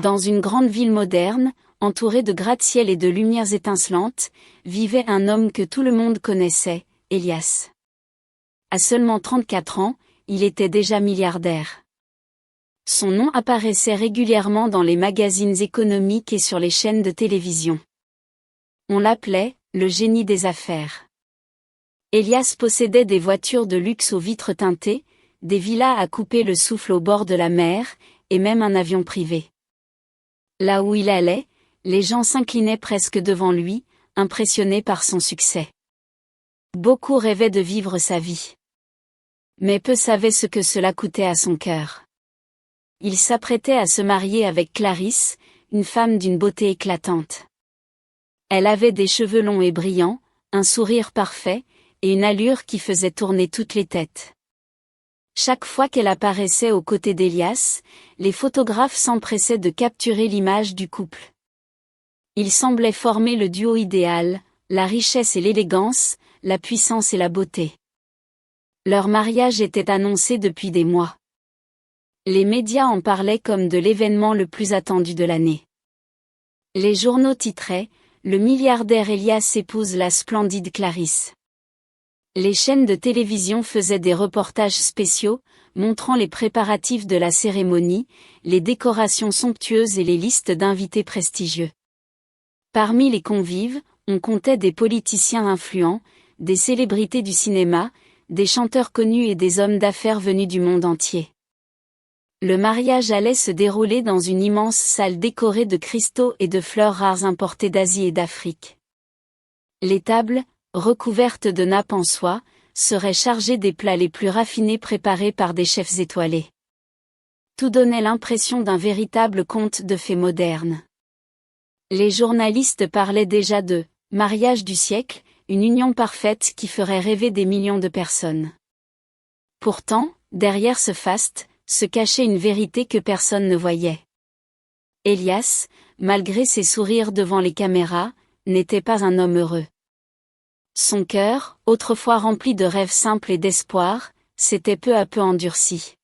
Dans une grande ville moderne, entourée de gratte-ciel et de lumières étincelantes, vivait un homme que tout le monde connaissait, Elias. À seulement 34 ans, il était déjà milliardaire. Son nom apparaissait régulièrement dans les magazines économiques et sur les chaînes de télévision. On l'appelait « le génie des affaires ». Elias possédait des voitures de luxe aux vitres teintées, des villas à couper le souffle au bord de la mer, et même un avion privé. Là où il allait, les gens s'inclinaient presque devant lui, impressionnés par son succès. Beaucoup rêvaient de vivre sa vie. Mais peu savaient ce que cela coûtait à son cœur. Il s'apprêtait à se marier avec Clarisse, une femme d'une beauté éclatante. Elle avait des cheveux longs et brillants, un sourire parfait, et une allure qui faisait tourner toutes les têtes. Chaque fois qu'elle apparaissait aux côtés d'Elias, les photographes s'empressaient de capturer l'image du couple. Ils semblaient former le duo idéal, la richesse et l'élégance, la puissance et la beauté. Leur mariage était annoncé depuis des mois. Les médias en parlaient comme de l'événement le plus attendu de l'année. Les journaux titraient « Le milliardaire Elias épouse la splendide Clarisse ». Les chaînes de télévision faisaient des reportages spéciaux, montrant les préparatifs de la cérémonie, les décorations somptueuses et les listes d'invités prestigieux. Parmi les convives, on comptait des politiciens influents, des célébrités du cinéma, des chanteurs connus et des hommes d'affaires venus du monde entier. Le mariage allait se dérouler dans une immense salle décorée de cristaux et de fleurs rares importées d'Asie et d'Afrique. Les tables, recouvertes de nappes en soie, seraient chargées des plats les plus raffinés préparés par des chefs étoilés. Tout donnait l'impression d'un véritable conte de fées moderne. Les journalistes parlaient déjà de « mariage du siècle », une union parfaite qui ferait rêver des millions de personnes. Pourtant, derrière ce faste, se cachait une vérité que personne ne voyait. Elias, malgré ses sourires devant les caméras, n'était pas un homme heureux. Son cœur, autrefois rempli de rêves simples et d'espoir, s'était peu à peu endurci.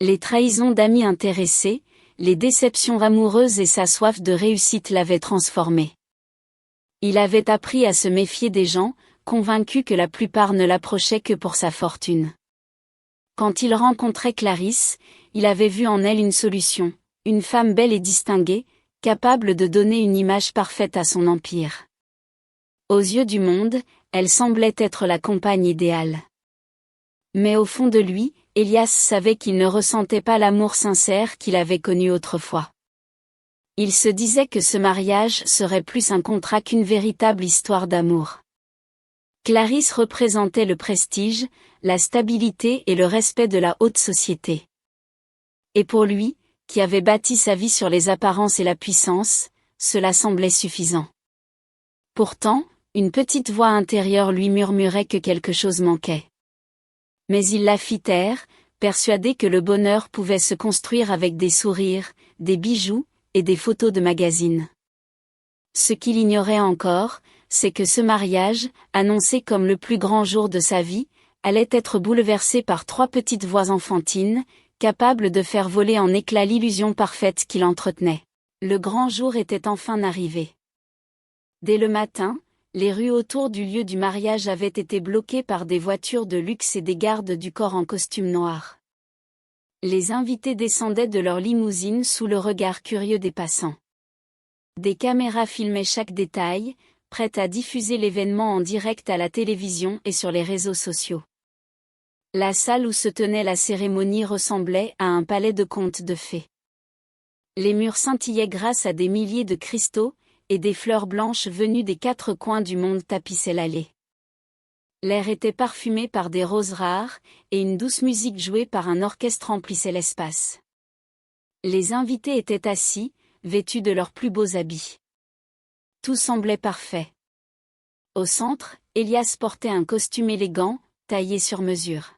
Les trahisons d'amis intéressés, les déceptions amoureuses et sa soif de réussite l'avaient transformé. Il avait appris à se méfier des gens, convaincu que la plupart ne l'approchaient que pour sa fortune. Quand il rencontrait Clarisse, il avait vu en elle une solution, une femme belle et distinguée, capable de donner une image parfaite à son empire. Aux yeux du monde, elle semblait être la compagne idéale. Mais au fond de lui, Elias savait qu'il ne ressentait pas l'amour sincère qu'il avait connu autrefois. Il se disait que ce mariage serait plus un contrat qu'une véritable histoire d'amour. Clarisse représentait le prestige, la stabilité et le respect de la haute société. Et pour lui, qui avait bâti sa vie sur les apparences et la puissance, cela semblait suffisant. Pourtant, une petite voix intérieure lui murmurait que quelque chose manquait. Mais il la fit taire, persuadé que le bonheur pouvait se construire avec des sourires, des bijoux, et des photos de magazines. Ce qu'il ignorait encore, c'est que ce mariage, annoncé comme le plus grand jour de sa vie, allait être bouleversé par 3 petites voix enfantines, capables de faire voler en éclats l'illusion parfaite qu'il entretenait. Le grand jour était enfin arrivé. Dès le matin, les rues autour du lieu du mariage avaient été bloquées par des voitures de luxe et des gardes du corps en costume noir. Les invités descendaient de leur limousine sous le regard curieux des passants. Des caméras filmaient chaque détail, prêtes à diffuser l'événement en direct à la télévision et sur les réseaux sociaux. La salle où se tenait la cérémonie ressemblait à un palais de contes de fées. Les murs scintillaient grâce à des milliers de cristaux, et des fleurs blanches venues des 4 coins du monde tapissaient l'allée. L'air était parfumé par des roses rares, et une douce musique jouée par un orchestre remplissait l'espace. Les invités étaient assis, vêtus de leurs plus beaux habits. Tout semblait parfait. Au centre, Elias portait un costume élégant, taillé sur mesure.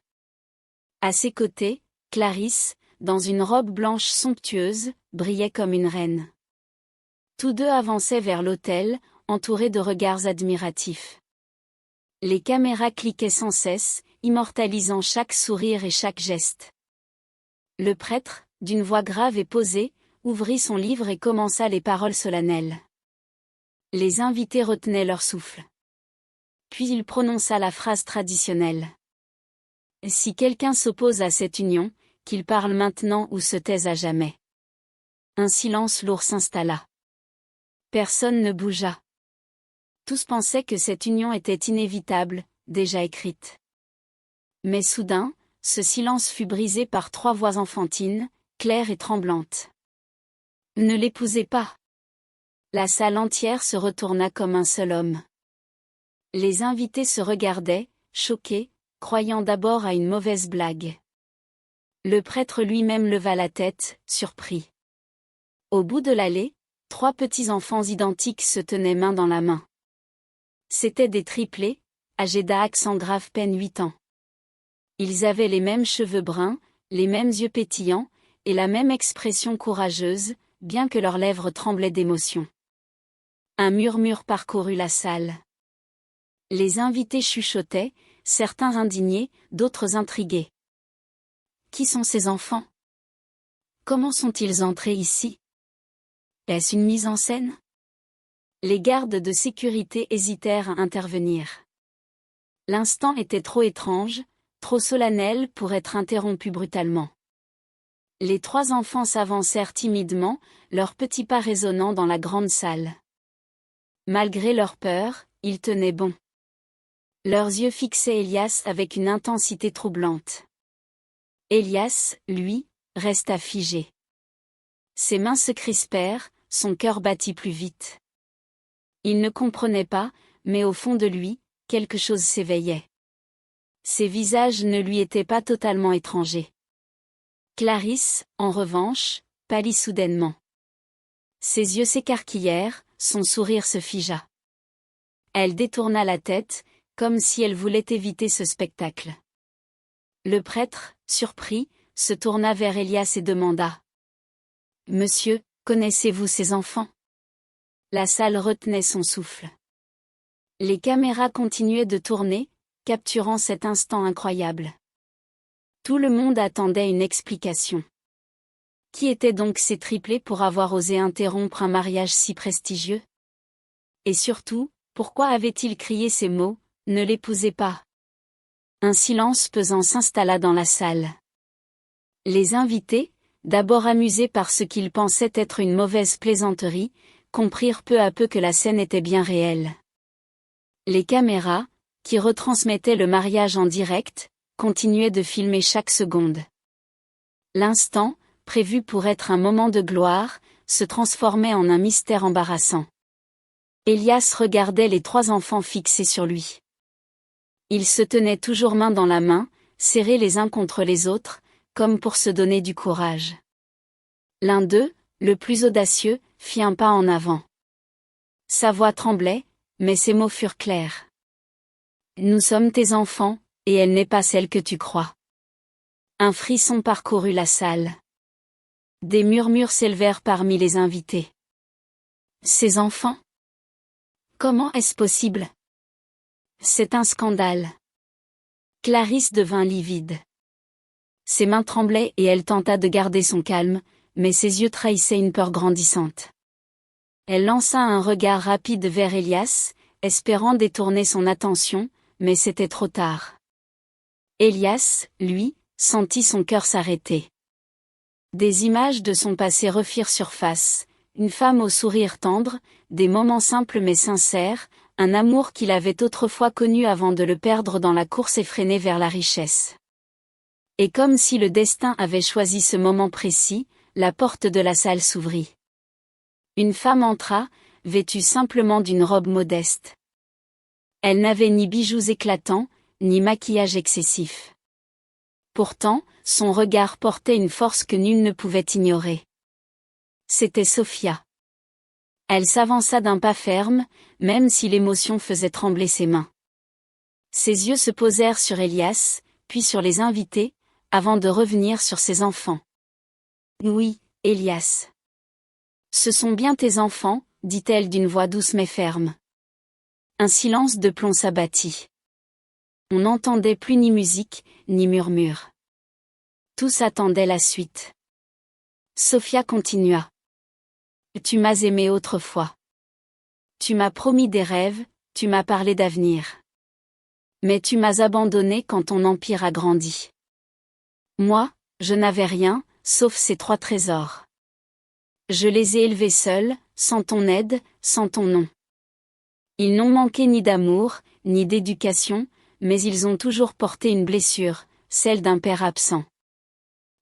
À ses côtés, Clarisse, dans une robe blanche somptueuse, brillait comme une reine. Tous deux avançaient vers l'autel, entourés de regards admiratifs. Les caméras cliquaient sans cesse, immortalisant chaque sourire et chaque geste. Le prêtre, d'une voix grave et posée, ouvrit son livre et commença les paroles solennelles. Les invités retenaient leur souffle. Puis il prononça la phrase traditionnelle. Si quelqu'un s'oppose à cette union, qu'il parle maintenant ou se taise à jamais. Un silence lourd s'installa. Personne ne bougea. Tous pensaient que cette union était inévitable, déjà écrite. Mais soudain, ce silence fut brisé par 3 voix enfantines, claires et tremblantes. Ne l'épousez pas. La salle entière se retourna comme un seul homme. Les invités se regardaient, choqués, croyant d'abord à une mauvaise blague. Le prêtre lui-même leva la tête, surpris. Au bout de l'allée, 3 petits enfants identiques se tenaient main dans la main. C'étaient des triplés, âgés d'Axan grave peine 8 ans. Ils avaient les mêmes cheveux bruns, les mêmes yeux pétillants, et la même expression courageuse, bien que leurs lèvres tremblaient d'émotion. Un murmure parcourut la salle. Les invités chuchotaient, certains indignés, d'autres intrigués. Qui sont ces enfants? Comment sont-ils entrés ici? Est-ce une mise en scène? Les gardes de sécurité hésitèrent à intervenir. L'instant était trop étrange, trop solennel pour être interrompu brutalement. Les 3 enfants s'avancèrent timidement, leurs petits pas résonnant dans la grande salle. Malgré leur peur, ils tenaient bon. Leurs yeux fixaient Elias avec une intensité troublante. Elias, lui, resta figé. Ses mains se crispèrent, son cœur battit plus vite. Il ne comprenait pas, mais au fond de lui, quelque chose s'éveillait. Ces visages ne lui étaient pas totalement étrangers. Clarisse, en revanche, pâlit soudainement. Ses yeux s'écarquillèrent, son sourire se figea. Elle détourna la tête, comme si elle voulait éviter ce spectacle. Le prêtre, surpris, se tourna vers Elias et demanda. « Monsieur, connaissez-vous ces enfants ?» La salle retenait son souffle. Les caméras continuaient de tourner, capturant cet instant incroyable. Tout le monde attendait une explication. Qui étaient donc ces triplés pour avoir osé interrompre un mariage si prestigieux? Et surtout, pourquoi avaient-ils crié ces mots, « Ne l'épousez pas » Un silence pesant s'installa dans la salle. Les invités, d'abord amusés par ce qu'ils pensaient être une mauvaise plaisanterie, comprirent peu à peu que la scène était bien réelle. Les caméras, qui retransmettaient le mariage en direct, continuaient de filmer chaque seconde. L'instant, prévu pour être un moment de gloire, se transformait en un mystère embarrassant. Elias regardait les 3 enfants fixés sur lui. Ils se tenaient toujours main dans la main, serrés les uns contre les autres, comme pour se donner du courage. L'un d'eux, le plus audacieux, fit un pas en avant. Sa voix tremblait, mais ses mots furent clairs. « Nous sommes tes enfants, et elle n'est pas celle que tu crois. » Un frisson parcourut la salle. Des murmures s'élevèrent parmi les invités. « Ces enfants? Comment est-ce possible? C'est un scandale. » Clarisse devint livide. Ses mains tremblaient et elle tenta de garder son calme, mais ses yeux trahissaient une peur grandissante. Elle lança un regard rapide vers Elias, espérant détourner son attention, mais c'était trop tard. Elias, lui, sentit son cœur s'arrêter. Des images de son passé refirent surface, une femme au sourire tendre, des moments simples mais sincères, un amour qu'il avait autrefois connu avant de le perdre dans la course effrénée vers la richesse. Et comme si le destin avait choisi ce moment précis, la porte de la salle s'ouvrit. Une femme entra, vêtue simplement d'une robe modeste. Elle n'avait ni bijoux éclatants, ni maquillage excessif. Pourtant, son regard portait une force que nul ne pouvait ignorer. C'était Sophia. Elle s'avança d'un pas ferme, même si l'émotion faisait trembler ses mains. Ses yeux se posèrent sur Elias, puis sur les invités, avant de revenir sur ses enfants. « Oui, Elias. Ce sont bien tes enfants, dit-elle d'une voix douce mais ferme. Un silence de plomb s'abattit. On n'entendait plus ni musique, ni murmure. Tous attendaient la suite. Sophia continua. Tu m'as aimé autrefois. Tu m'as promis des rêves, tu m'as parlé d'avenir. Mais tu m'as abandonné quand ton empire a grandi. Moi, je n'avais rien, sauf ces 3 trésors. Je les ai élevés seul, sans ton aide, sans ton nom. Ils n'ont manqué ni d'amour, ni d'éducation, mais ils ont toujours porté une blessure, celle d'un père absent.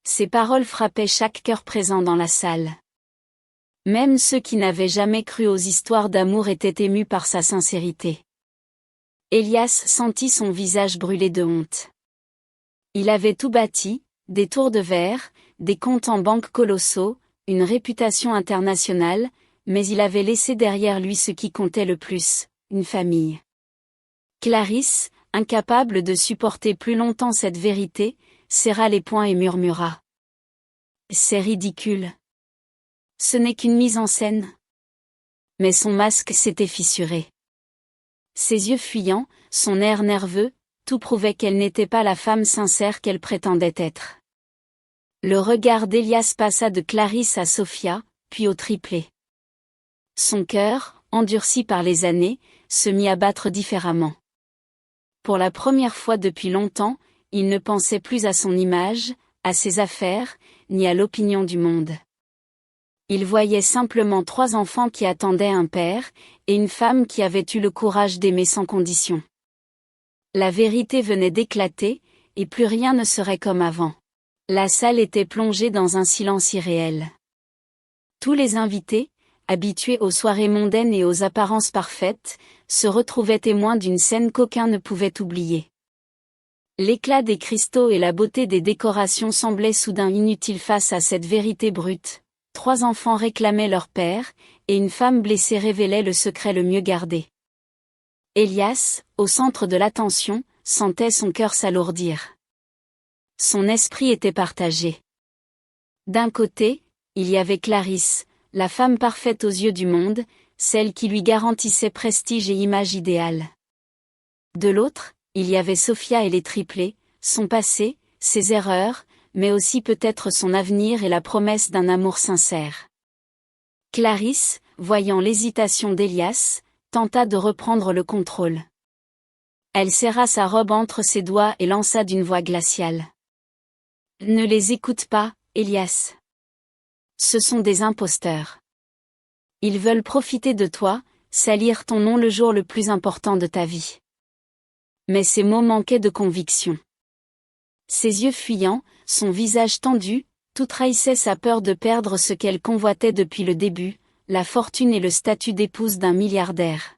Ces paroles frappaient chaque cœur présent dans la salle. Même ceux qui n'avaient jamais cru aux histoires d'amour étaient émus par sa sincérité. Élias sentit son visage brûler de honte. Il avait tout bâti, des tours de verre, des comptes en banque colossaux, une réputation internationale, mais il avait laissé derrière lui ce qui comptait le plus, une famille. Clarisse, incapable de supporter plus longtemps cette vérité, serra les poings et murmura. C'est ridicule. Ce n'est qu'une mise en scène. Mais son masque s'était fissuré. Ses yeux fuyants, son air nerveux, tout prouvait qu'elle n'était pas la femme sincère qu'elle prétendait être. Le regard d'Élias passa de Clarisse à Sophia, puis au triplé. Son cœur, endurci par les années, se mit à battre différemment. Pour la première fois depuis longtemps, il ne pensait plus à son image, à ses affaires, ni à l'opinion du monde. Il voyait simplement 3 enfants qui attendaient un père, et une femme qui avait eu le courage d'aimer sans condition. La vérité venait d'éclater, et plus rien ne serait comme avant. La salle était plongée dans un silence irréel. Tous les invités, habitués aux soirées mondaines et aux apparences parfaites, se retrouvaient témoins d'une scène qu'aucun ne pouvait oublier. L'éclat des cristaux et la beauté des décorations semblaient soudain inutiles face à cette vérité brute. 3 enfants réclamaient leur père, et une femme blessée révélait le secret le mieux gardé. Élias, au centre de l'attention, sentait son cœur s'alourdir. Son esprit était partagé. D'un côté, il y avait Clarisse, la femme parfaite aux yeux du monde, celle qui lui garantissait prestige et image idéale. De l'autre, il y avait Sophia et les triplés, son passé, ses erreurs, mais aussi peut-être son avenir et la promesse d'un amour sincère. Clarisse, voyant l'hésitation d'Élias, tenta de reprendre le contrôle. Elle serra sa robe entre ses doigts et lança d'une voix glaciale. « Ne les écoute pas, Élias. Ce sont des imposteurs. Ils veulent profiter de toi, salir ton nom le jour le plus important de ta vie. » Mais ces mots manquaient de conviction. Ses yeux fuyants, son visage tendu, tout trahissait sa peur de perdre ce qu'elle convoitait depuis le début, la fortune et le statut d'épouse d'un milliardaire.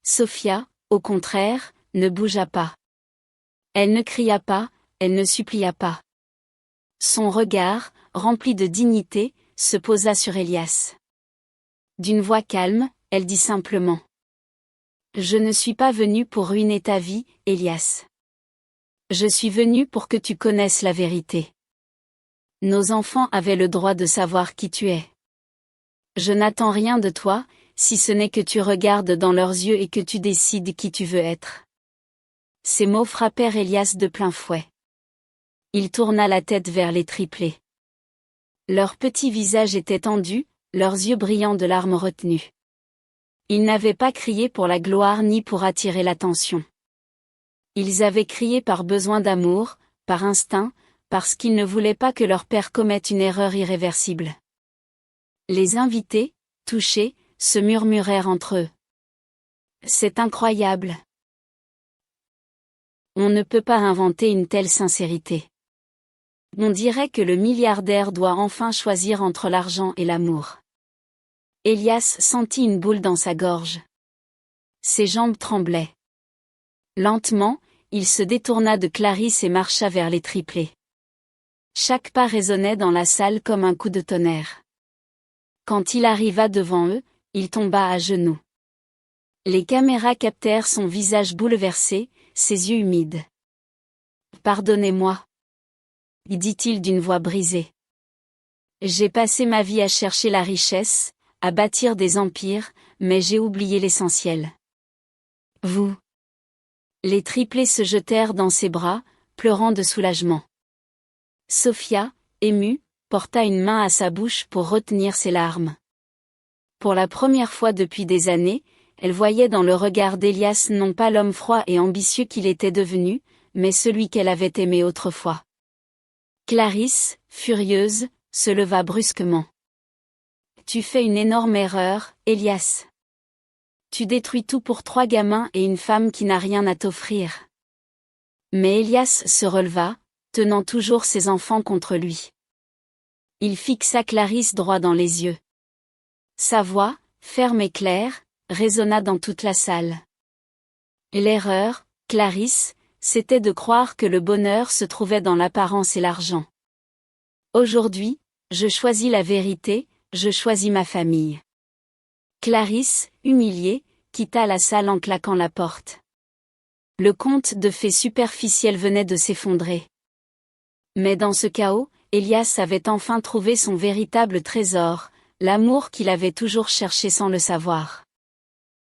Sophia, au contraire, ne bougea pas. Elle ne cria pas, elle ne supplia pas. Son regard, rempli de dignité, se posa sur Élias. D'une voix calme, elle dit simplement. « Je ne suis pas venue pour ruiner ta vie, Élias. Je suis venue pour que tu connaisses la vérité. Nos enfants avaient le droit de savoir qui tu es. Je n'attends rien de toi, si ce n'est que tu regardes dans leurs yeux et que tu décides qui tu veux être. » Ces mots frappèrent Élias de plein fouet. Il tourna la tête vers les triplés. Leurs petits visages étaient tendus, leurs yeux brillants de larmes retenues. Ils n'avaient pas crié pour la gloire ni pour attirer l'attention. Ils avaient crié par besoin d'amour, par instinct, parce qu'ils ne voulaient pas que leur père commette une erreur irréversible. Les invités, touchés, se murmurèrent entre eux. « C'est incroyable. On ne peut pas inventer une telle sincérité. On dirait que le milliardaire doit enfin choisir entre l'argent et l'amour. » Élias sentit une boule dans sa gorge. Ses jambes tremblaient. Lentement, il se détourna de Clarisse et marcha vers les triplés. Chaque pas résonnait dans la salle comme un coup de tonnerre. Quand il arriva devant eux, il tomba à genoux. Les caméras captèrent son visage bouleversé, ses yeux humides. « Pardonnez-moi, » dit-il d'une voix brisée. « J'ai passé ma vie à chercher la richesse, à bâtir des empires, mais j'ai oublié l'essentiel. Vous. » Les triplés se jetèrent dans ses bras, pleurant de soulagement. Sophia, émue, porta une main à sa bouche pour retenir ses larmes. Pour la première fois depuis des années, elle voyait dans le regard d'Elias non pas l'homme froid et ambitieux qu'il était devenu, mais celui qu'elle avait aimé autrefois. Clarisse, furieuse, se leva brusquement. « Tu fais une énorme erreur, Elias. Tu détruis tout pour 3 gamins et une femme qui n'a rien à t'offrir. » Mais Elias se releva, tenant toujours ses enfants contre lui. Il fixa Clarisse droit dans les yeux. Sa voix, ferme et claire, résonna dans toute la salle. L'erreur, Clarisse, c'était de croire que le bonheur se trouvait dans l'apparence et l'argent. Aujourd'hui, je choisis la vérité, je choisis ma famille. Clarisse, humiliée, quitta la salle en claquant la porte. Le conte de fées superficielles venait de s'effondrer. Mais dans ce chaos, Elias avait enfin trouvé son véritable trésor, l'amour qu'il avait toujours cherché sans le savoir.